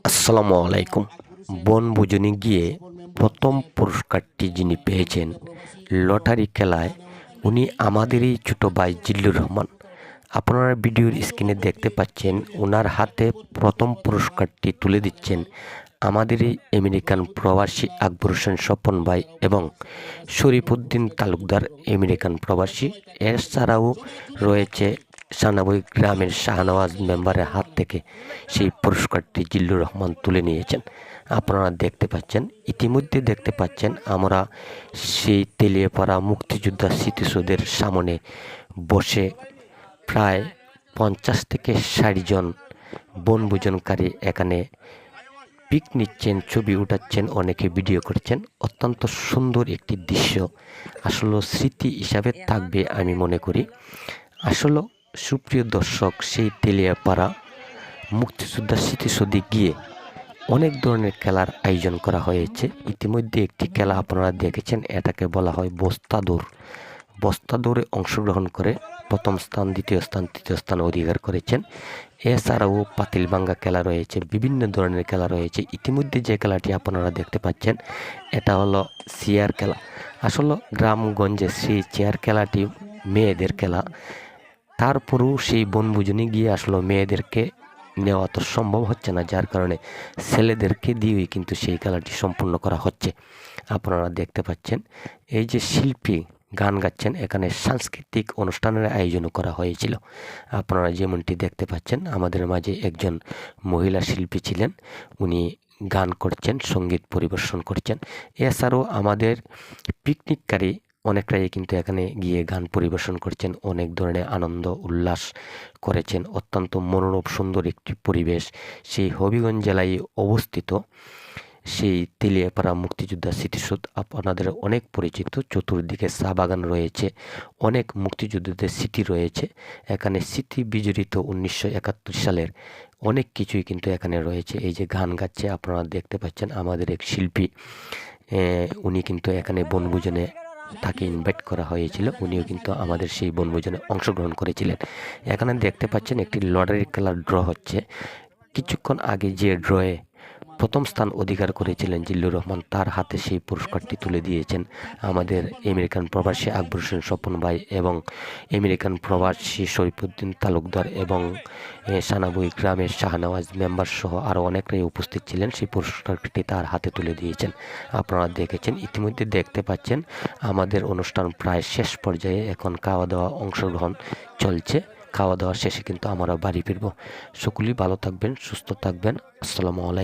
আসসালামু আলাইকুম। বনভোজনে গিয়ে প্রথম পুরস্কারটি যিনি পেয়েছেন লটারি খেলায়, উনি আমাদেরই ছোট ভাই জিল্লুর রহমান। আপনারা ভিডিওর স্ক্রিনে দেখতে পাচ্ছেন, ওনার হাতে প্রথম পুরস্কারটি তুলে দিচ্ছেন আমাদেরই আমেরিকান প্রবাসী আকবর হোসেন স্বপন ভাই এবং শরীফউদ্দিন তালুকদার আমেরিকান প্রবাসী। এছাড়াও রয়েছে সানাবই গ্রামের শাহনওয়াজ মেম্বারের হাত থেকে সেই পুরস্কারটি জিল্লুর রহমান তুলে নিয়েছেন। আপনারা দেখতে পাচ্ছেন, ইতিমধ্যে দেখতে পাচ্ছেন আমরা সেই তেলিয়াপাড়া মুক্তিযোদ্ধা স্মৃতিসৌধের সামনে বসে প্রায় 50 থেকে 60 জন বনভোজনকারী এখানে পিক নিচ্ছেন, ছবি উঠাচ্ছেন, অনেকে ভিডিও করছেন। অত্যন্ত সুন্দর একটি দৃশ্য, আসলে স্মৃতি হিসাবে থাকবে আমি মনে করি। আসলে সুপ্রিয় দর্শক, সেই তেলিয়াপাড়া মুক্তিযোদ্ধা স্মৃতিসৌধে গিয়ে অনেক ধরনের খেলার আয়োজন করা হয়েছে। ইতিমধ্যে একটি খেলা আপনারা দেখেছেন, এটাকে বলা হয় বস্তা দৌড়। বস্তা দৌড়ে অংশগ্রহণ করে প্রথম স্থান, দ্বিতীয় স্থান, তৃতীয় স্থান অধিকার করেছেন। এছাড়াও পাতিলভাঙ্গা খেলা রয়েছে, বিভিন্ন ধরনের খেলা রয়েছে। ইতিমধ্যে যে খেলাটি আপনারা দেখতে পাচ্ছেন, এটা হলো চেয়ার খেলা। আসলে গ্রামগঞ্জে সেই চেয়ার খেলাটি মেয়েদের খেলা। তারপরেও সেই বনভোজনে গিয়ে আসলে মেয়েদেরকে নেওয়া তো সম্ভব হচ্ছে না, যার কারণে ছেলেদেরকে দিয়েই কিন্তু সেই খেলাটি সম্পূর্ণ করা হচ্ছে। আপনারা দেখতে পাচ্ছেন এই যে শিল্পী গান গাচ্ছেন, এখানে সাংস্কৃতিক অনুষ্ঠানের আয়োজনও করা হয়েছিল। আপনারা যেমনটি দেখতে পাচ্ছেন, আমাদের মাঝে একজন মহিলা শিল্পী ছিলেন, উনি গান করছেন, সঙ্গীত পরিবেশন করছেন। এছাড়াও আমাদের পিকনিককারী অনেকটাই কিন্তু এখানে গিয়ে গান পরিবেশন করছেন, অনেক ধরনের আনন্দ উল্লাস করেছেন। অত্যন্ত মনোরম সুন্দর একটি পরিবেশ। সেই হবিগঞ্জ জেলায় অবস্থিত সেই তেলিয়াপাড়া মুক্তিযোদ্ধা স্মৃতিসৌধ আপনাদের অনেক পরিচিত। চতুর্দিকে চা বাগান রয়েছে, অনেক মুক্তিযুদ্ধদের স্মৃতি রয়েছে এখানে। স্মৃতি বিজড়িত 1971 সালের অনেক কিছুই কিন্তু এখানে রয়েছে। এই যে গান গাচ্ছে আপনারা দেখতে পাচ্ছেন, আমাদের এক শিল্পী, উনি কিন্তু এখানে বনভোজনে তাকে ইনভাইট করা হয়েছিল, উনিও কিন্তু আমাদের সেই বনভোজনে অংশগ্রহণ করেছিলেন। এখানে দেখতে পাচ্ছেন একটি লটারি খেলার ড্র হচ্ছে। কিছুক্ষণ আগে যে ড্রয়ে প্রথম স্থান অধিকার করেছিলেন জিল্লুর রহমান, তার হাতে সেই পুরস্কারটি তুলে দিয়েছেন আমাদের আমেরিকান প্রবাসী আকবর হোসেন স্বপন ভাই এবং আমেরিকান প্রবাসী শরীফউদ্দিন তালুকদার এবং সানাবই গ্রামের শাহনওয়াজ মেম্বার সহ আরও অনেকেই উপস্থিত ছিলেন। সেই পুরস্কারটি তার হাতে তুলে দিয়েছেন। আপনারা দেখেছেন, ইতিমধ্যে দেখতে পাচ্ছেন আমাদের অনুষ্ঠান প্রায় শেষ পর্যায়ে। এখন খাওয়া দাওয়া অংশগ্রহণ চলছে। খাওয়া দাওয়া শেষে কিন্তু আমরা বাড়ি ফিরব। সকলেই ভালো থাকবেন, সুস্থ থাকবেন। আসসালামু আলাইকুম।